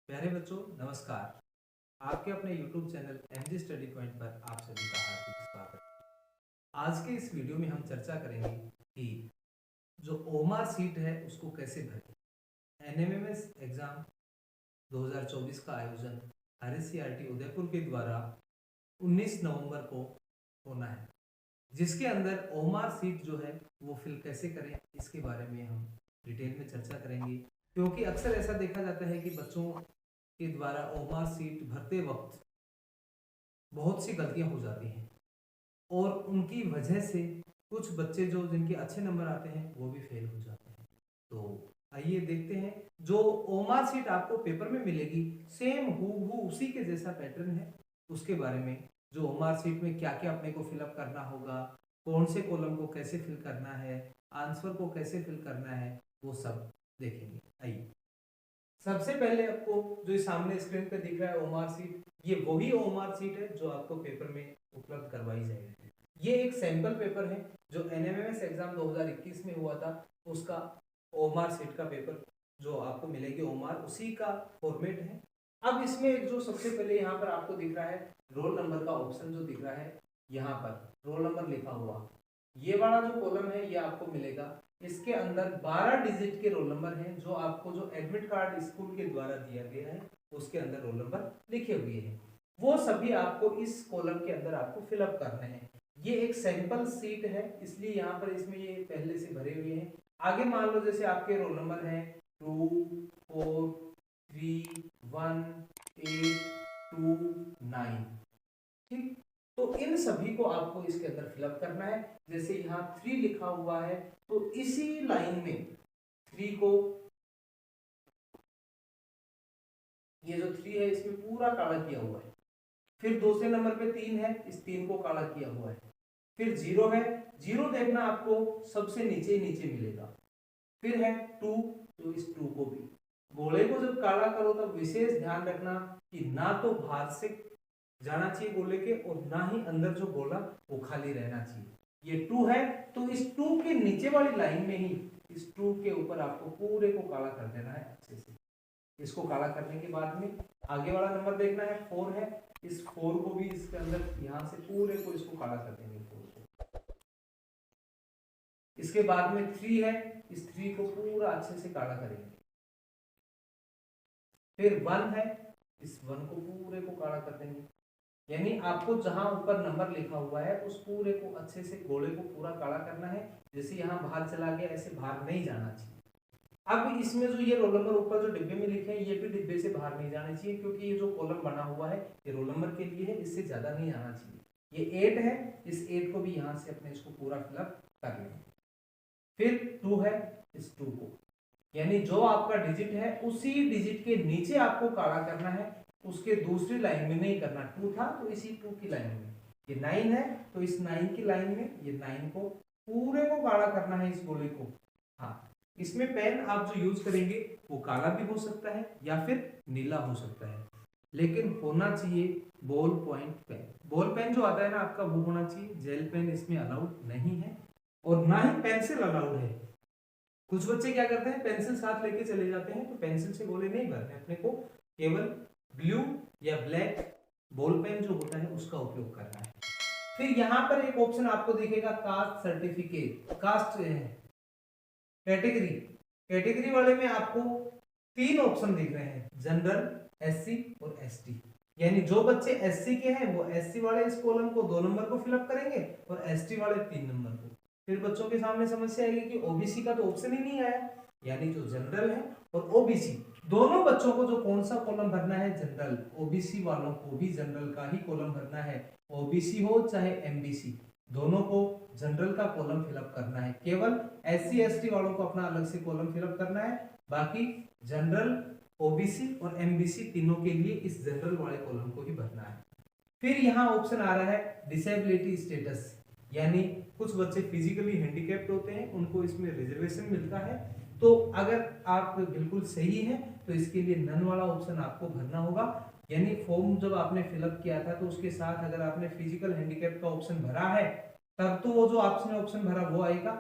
प्यारे बच्चों नमस्कार। आपके अपने YouTube channel MG study point पर आप सभी का हार्दिक स्वागत है। आज के इस वीडियो में हम चर्चा करेंगे कि जो ओमार सीट है उसको कैसे भरें। एनएमएमएस एग्जाम 2024 का आयोजन RSCRT उदयपुर के द्वारा 19 नवंबर को होना है, जिसके अंदर ओमार सीट जो है वो फिल कैसे करें इसके बारे में हम डिटेल में चर्चा करेंगे। क्योंकि अक्सर ऐसा देखा जाता है कि बच्चों के द्वारा ओमार सीट भरते वक्त बहुत सी गलतियां हो जाती हैं और उनकी वजह से कुछ बच्चे जो जिनके अच्छे नंबर आते हैं वो भी फेल हो जाते हैं। तो आइए देखते हैं जो ओमार सीट आपको पेपर में मिलेगी सेम हूबहू उसी के जैसा पैटर्न है, उसके बारे में जो ओमार सीट में क्या क्या अपने को फिलअप करना होगा, कौन से कॉलम को कैसे फिल करना है, आंसर को कैसे फिल करना है, वो सब देखेंगे। आइए सबसे पहले आपको जो सामने स्क्रीन पे दिख रहा है ओमार सीट, ये वही ओमार सीट है जो आपको पेपर में उपलब्ध करवाई जाएगी। ये एक सैंपल पेपर है जो एनएमएमएस एग्जाम 2021 में हुआ था, उसका ओमार सीट का पेपर जो आपको मिलेगी ओमार उसी का फॉर्मेट है। अब इसमें जो सबसे पहले यहाँ पर आपको दिख रहा है रोल नंबर का ऑप्शन जो दिख रहा है, यहाँ पर रोल नंबर लिखा हुआ ये वाला जो कॉलम है ये आपको मिलेगा। इसके अंदर 12 डिजिट के रोल नंबर हैं जो आपको जो एडमिट कार्ड स्कूल के द्वारा दिया गया है उसके अंदर रोल नंबर लिखे हुए हैं, वो सभी आपको इस कॉलम के अंदर आपको फिलअप करने हैं। ये एक सैंपल सीट है इसलिए यहाँ पर इसमें ये पहले से भरे हुए हैं। आगे मान लो जैसे आपके रोल नंबर है 2 4 3 1 8 2 9, ठीक। तो इन सभी को आपको इसके अंदर फिलअप करना है। जैसे यहाँ 3 लिखा हुआ है तो इसी लाइन में 3 को, ये जो 3 है इसमें पूरा काला किया हुआ है। फिर दूसरे नंबर पे 3 है, इस 3 को काला किया हुआ है। फिर 0 है, 0 देखना आपको सबसे नीचे नीचे मिलेगा। फिर है 2, तो इस 2 को भी गोले को जब काला करो तब विशेष ध्यान रखना कि ना तो बाहर से जाना चाहिए गोले के और ना ही अंदर जो गोला वो खाली रहना चाहिए। ये 2 है तो इस 2 के नीचे वाली लाइन में ही इस 2 के ऊपर आपको पूरे को काला कर देना है अच्छे से। इसको काला करने के बाद में आगे वाला नंबर देखना है 4 है, इस 4 को भी इसके अंदर यहाँ से पूरे को इसको काला कर देंगे 4 को। इसके बाद में 3 है, इस 3 को पूरा अच्छे से काला करेंगे। फिर 1 है, इस 1 को पूरे को काला कर देंगे। यानी आपको जहां ऊपर नंबर लिखा हुआ है उस पूरे को अच्छे से गोले को पूरा काला करना है। जैसे यहाँ बाहर चला गया ऐसे बाहर नहीं जाना चाहिए। अब इसमें जो ये रोल नंबर ऊपर जो डिब्बे में लिखे हैं ये भी डिब्बे से बाहर नहीं जाने चाहिए, क्योंकि ये जो कॉलम बना हुआ है ये रोल नंबर के लिए है, इससे ज्यादा नहीं आना चाहिए। ये 8 है, इस 8 को भी यहाँ से अपने इसको पूरा फिलअप कर लें। फिर 2 है, इस 2 को यानी जो आपका डिजिट है उसी डिजिट के नीचे आपको काला करना है, उसके दूसरी लाइन में नहीं करना। 2 था तो इसी 2 की लाइन में। ये 9 है तो इस 9 की लाइन में ये 9 को पूरे को काला करना है इस गोले को। हाँ, इसमें पेन आप जो यूज करेंगे वो काला भी हो सकता है या फिर नीला हो सकता है, लेकिन होना चाहिए ball point pen. Ball pen जो आता है ना आपका वो होना चाहिए, जेल पेन इसमें अलाउड नहीं है और ना ही पेंसिल अलाउड है। कुछ बच्चे क्या करते हैं पेंसिल साथ लेके चले जाते हैं, तो पेंसिल से गोले नहीं भरने, अपने को केवल ब्लू या ब्लैक बॉल पेन जो होता है उसका उपयोग करना है। फिर यहाँ पर एक ऑप्शन आपको दिखेगा caste certificate, caste category. Category वाले में आपको 3 ऑप्शन दिख रहे हैं, जनरल, एससी और एसटी। यानी जो बच्चे एससी के हैं वो एससी वाले इस कॉलम को 2 नंबर को फिलअप करेंगे और एसटी वाले 3 नंबर को। फिर बच्चों के सामने समस्या आएगी कि ओबीसी का तो ऑप्शन ही नहीं आया, यानी जो जनरल है और ओबीसी दोनों बच्चों को जो कौन सा कॉलम भरना है जनरल, ओबीसी वालों को भी जनरल का ही कॉलम भरना है। ओबीसी हो चाहे एमबीसी, दोनों को जनरल का कॉलम फिलअप करना है। केवल एससी एसटी वालों को अपना अलग से कॉलम फिलअप करना है, बाकी जनरल, ओबीसी और एमबीसी तीनों के लिए इस जनरल वाले कॉलम को ही भरना है। फिर यहाँ ऑप्शन आ रहा है डिसेबिलिटी स्टेटस, यानी कुछ बच्चे फिजिकली हैंडीकैप्ड होते हैं, उनको इसमें रिजर्वेशन मिलता है। तो अगर आप बिल्कुल सही हैं तो इसके लिए नन वाला ऑप्शन आपको भरना होगा। यानी फॉर्म जब आपने फिलअप किया था तो उसके साथ अगर आपने फिजिकल हैंडीकैप का ऑप्शन भरा है तब तो वो जो आपने ऑप्शन भरा वो आएगा।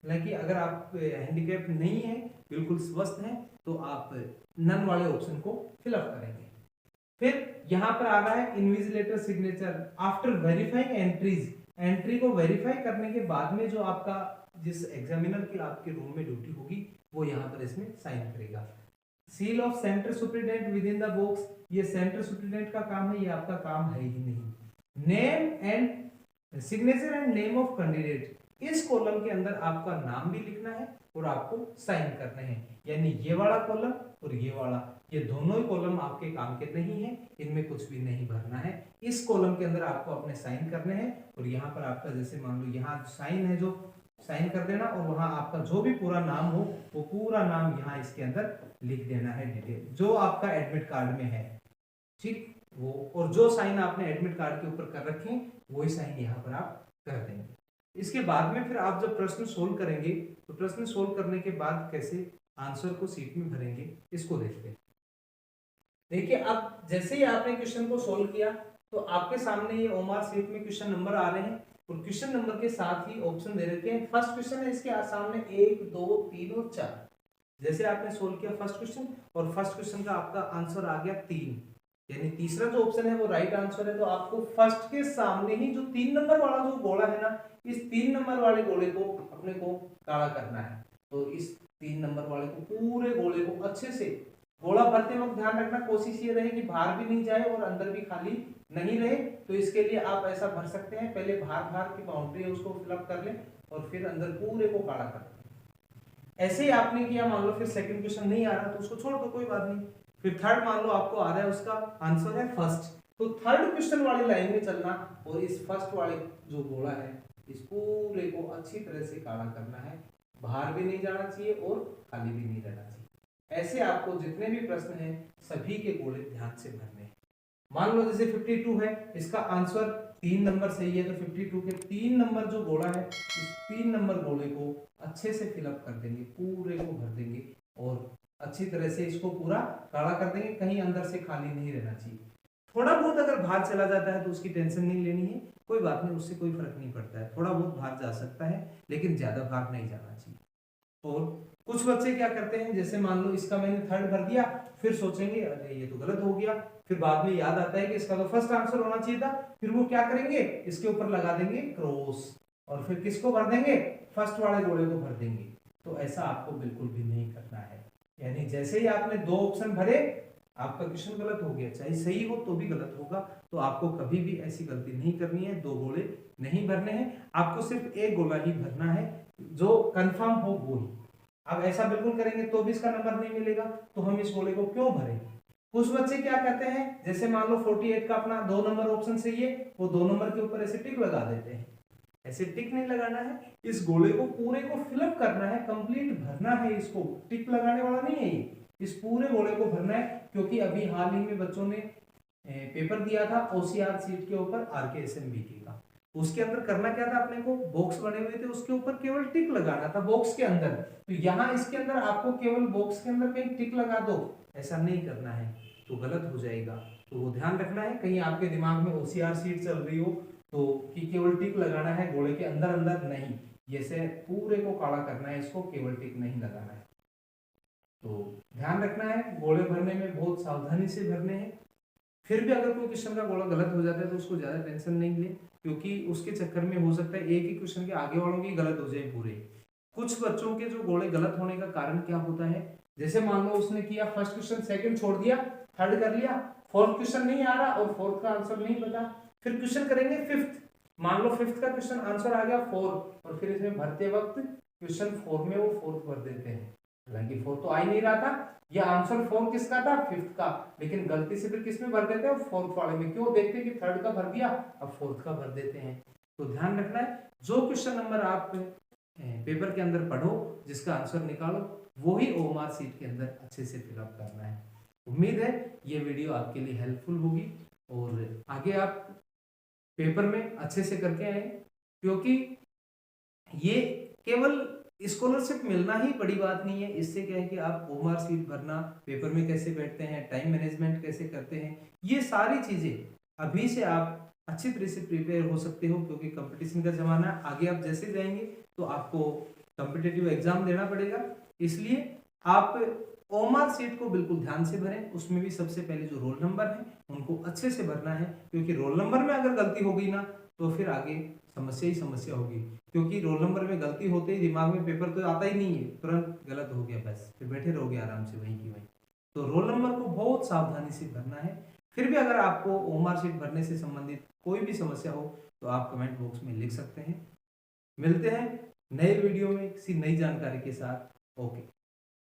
हालांकि अगर आप हैंडीकैप नहीं है, बिल्कुल स्वस्थ हैं, तो आप नन वाले ऑप्शन को फिलअप करेंगे। फिर यहाँ पर आ रहा है invigilator signature after verifying entries. Entry को वेरीफाई करने के बाद में जो आपका जिस एग्जामिनर की आपके रूम में ड्यूटी होगी वो यहाँ पर इसमें साइन करेगा। Seal of centre superintendent with in the box, ये सेंटर सुप्रिटेंडेंट का काम है, ये आपका काम है ही नहीं। Name and signature and name of candidate, इस कॉलम के अंदर आपका नाम भी लिखना है और आपको साइन करने हैं, यानी ये वाला कॉलम और ये वाला, ये दोनों ही कॉलम आपके काम के नहीं है, इनमें कुछ भी नहीं भरना है। इस कॉलम के अंदर आपको अपने साइन करने हैं और यहाँ पर आपका जैसे मान लो यहाँ साइन है, जो साइन कर देना और वहां आपका जो भी पूरा नाम हो वो पूरा नाम यहाँ इसके अंदर लिख देना है, डिटेल जो आपका एडमिट कार्ड में है, ठीक वो, और जो साइन आपने एडमिट कार्ड के ऊपर कर रखे हैं वही साइन यहाँ पर आप कर देंगे। इसके बाद में फिर आप जब प्रश्न सोल्व करेंगे तो प्रश्न सोल्व करने के बाद कैसे आंसर को सीट में भरेंगे इसको देखते हैं। देखिए अब जैसे ही आपने क्वेश्चन को सोल्व किया तो आपके सामने ये ओमार सीट में क्वेश्चन नंबर आ रहे हैं और क्वेश्चन नंबर के साथ ही ऑप्शन दे रखे हैं। फर्स्ट क्वेश्चन है, इसके सामने 1 2 3 और 4। जैसे आपने सोल्व किया फर्स्ट क्वेश्चन और फर्स्ट क्वेश्चन का आपका आंसर आ गया 3, यानी तीसरा जो ऑप्शन है वो राइट आंसर है। तो आपको फर्स्ट के सामने ही जो 3 नंबर वाला जो गोला है ना, इस 3 नंबर वाले गोले को अपने को काला करना है। तो इस 3 नंबर वाले को पूरे गोले को अच्छे से, गोला भरते वक्त ध्यान रखना कोशिश ये रहे कि बाहर भी नहीं जाए और अंदर भी खाली नहीं रहे। तो इसके लिए आप ऐसा भर सकते हैं, पहले बाहर की बाउंड्री है उसको फिलअप कर लें और फिर अंदर पूरे को काला कर लें। ऐसे ही आपने किया, मान लो फिर सेकंड क्वेश्चन नहीं आ रहा तो उसको छोड़ दो, कोई बात नहीं। फिर थर्ड मान लो आपको आ रहा है, उसका आंसर है फर्स्ट, तो थर्ड क्वेश्चन वाली लाइन में चलना और इस फर्स्ट वाले जो गोला है इस पूरे को अच्छी तरह से काला करना है, बाहर भी नहीं जाना चाहिए और खाली भी नहीं रहना चाहिए। ऐसे आपको जितने भी प्रश्न हैं सभी के गोले ध्यान से भरने हैं। मान लो जैसे 52 है, इसका आंसर 3 नंबर सही है तो 52 के 3 नंबर जो गोला है इस 3 नंबर गोले को अच्छे से फिलअप कर देंगे, पूरे को भर देंगे और अच्छी तरह से इसको पूरा काला कर देंगे, कहीं अंदर से खाली नहीं रहना चाहिए। थोड़ा बहुत अगर बाहर चला जाता है तो उसकी टेंशन नहीं लेनी है, कोई बात नहीं, उससे कोई फर्क नहीं पड़ता है। थोड़ा बहुत बाहर जा सकता है लेकिन ज्यादा बाहर नहीं जाना चाहिए। और कुछ बच्चे क्या करते हैं, जैसे मान लो इसका मैंने थर्ड भर दिया, फिर सोचेंगे अरे ये तो गलत हो गया, फिर बाद में याद आता है कि इसका तो फर्स्ट आंसर होना चाहिए था, फिर वो क्या करेंगे इसके ऊपर लगा देंगे क्रॉस और फिर किसको भर देंगे, फर्स्ट वाले गोले को भर देंगे। तो ऐसा आपको बिल्कुल भी नहीं करना है। यानी जैसे ही आपने 2 ऑप्शन भरे आपका क्वेश्चन गलत हो गया, चाहे सही हो तो भी गलत होगा, तो आपको कभी भी ऐसी गलती नहीं करनी है। 2 गोले नहीं भरने हैं, आपको सिर्फ एक गोला ही भरना है जो कंफर्म हो वो ही। अब ऐसा बिल्कुल करेंगे तो भी इसका नंबर नहीं मिलेगा, तो हम इस गोले को क्यों भरें। कुछ बच्चे क्या कहते हैं, जैसे मान लो 48 का अपना 2 नंबर ऑप्शन सही है, वो 2 नंबर के ऊपर ऐसे टिक लगा देते हैं। ऐसे टिक नहीं लगाना है, इस गोले को पूरे को फिलअप करना है, कंप्लीट भरना है, इसको टिक लगाने वाला नहीं है ये, इस पूरे गोले को भरना है। क्योंकि अभी हाल ही में बच्चों ने पेपर दिया था OCR सीट के ऊपर RKSMBK का, उसके अंदर करना क्या था, अपने को बॉक्स बने हुए थे उसके ऊपर केवल टिक लगाना था बॉक्स के अंदर। तो यहाँ इसके अंदर आपको केवल बॉक्स के अंदर कहीं टिक लगा दो, ऐसा नहीं करना है तो गलत हो जाएगा। तो वो ध्यान रखना है, कहीं आपके दिमाग में OCR सीट चल रही हो तो कि केवल टिक लगाना है गोले के अंदर अंदर नहीं, जैसे पूरे को काला करना है, इसको केवल टिक नहीं लगाना है। तो ध्यान रखना है, गोले भरने में बहुत सावधानी से भरने हैं। फिर भी अगर कोई क्वेश्चन का गोला गलत हो जाता है तो उसको ज्यादा टेंशन नहीं ले, क्योंकि उसके चक्कर में हो सकता है एक ही क्वेश्चन के आगे वालों की गलत हो जाए पूरे। कुछ बच्चों के जो गोले गलत होने का कारण क्या होता है, जैसे मान लो उसने किया फर्स्ट क्वेश्चन सेकंड छोड़ दिया, थर्ड कर लिया, फोर्थ क्वेश्चन नहीं आ रहा और फोर्थ का आंसर नहीं पता, फिर क्वेश्चन करेंगे फिफ्थ, मान लो फिफ्थ का क्वेश्चन आंसर आ गया 4 और फिर इसमें भरते वक्त क्वेश्चन 4 में वो फोर्थ भर देते हैं, हालांकि 4 तो आ ही नहीं रहा था, ये आंसर 4 किसका था, फिफ्थ का, लेकिन गलती से फिर किसमें भर देते हैं, फोर्थ वाले में। क्यों, देखते कि थर्ड का भर दिया अब फोर्थ का भर देते हैं। तो ध्यान रखना है, जो क्वेश्चन नंबर आप पेपर के अंदर पढ़ो, जिसका आंसर निकालो, वही OMR सीट के अंदर अच्छे से फिलअप करना है। उम्मीद है ये वीडियो आपके लिए हेल्पफुल होगी और आगे आप पेपर में अच्छे से करके आए, क्योंकि ये केवल स्कॉलरशिप मिलना ही बड़ी बात नहीं है। इससे क्या है कि आप OMR सीट भरना, पेपर में कैसे बैठते हैं, टाइम मैनेजमेंट कैसे करते हैं, ये सारी चीजें अभी से आप अच्छी तरह से प्रिपेयर हो सकते हो, क्योंकि कंपटीशन का जमाना, आगे आप जैसे जाएंगे तो आपको कॉम्पिटिटिव एग्जाम देना पड़ेगा, इसलिए आप ओएमआर शीट को बिल्कुल ध्यान से भरें। उसमें भी सबसे पहले जो रोल नंबर है उनको अच्छे से भरना है, क्योंकि रोल नंबर में अगर गलती हो गई ना तो फिर आगे समस्या ही समस्या होगी, क्योंकि रोल नंबर में गलती होते ही दिमाग में पेपर तो आता ही नहीं है, तुरंत गलत हो गया बस, फिर बैठे रहोगे आराम से वहीं की वहीं। तो रोल नंबर को बहुत सावधानी से भरना है। फिर भी अगर आपको ओएमआर शीट भरने से संबंधित कोई भी समस्या हो तो आप कमेंट बॉक्स में लिख सकते हैं। मिलते हैं नए वीडियो में किसी नई जानकारी के साथ। ओके।